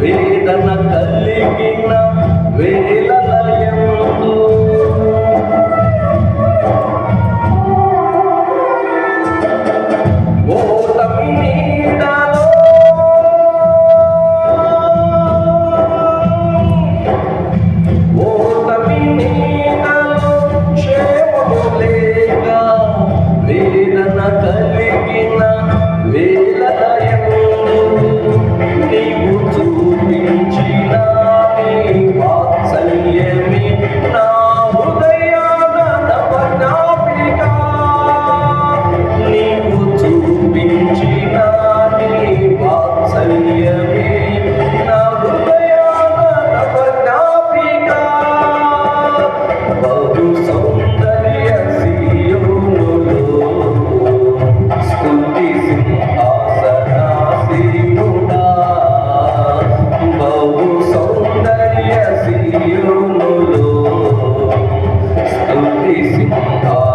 వేదన కలిగిన వేళలయందు ఓటమి నీడలో క్షేమము లేక వేదన కలిగిన వేళలయందు నీవు చూపించిన నీ వాత్సల్యమే నా హృదయాన నవజ్ఞాపిక. నీవు చూపించిన నీ వాత్సల్యమే నా హృదయాన నవజ్ఞాపిక. బహు సౌందర్య సీయోనులో స్తుతి సింహాసనాసీనుడా. బహు సౌందర్య సీయోనులో స్తుతి సింహాసనాసీనుడా.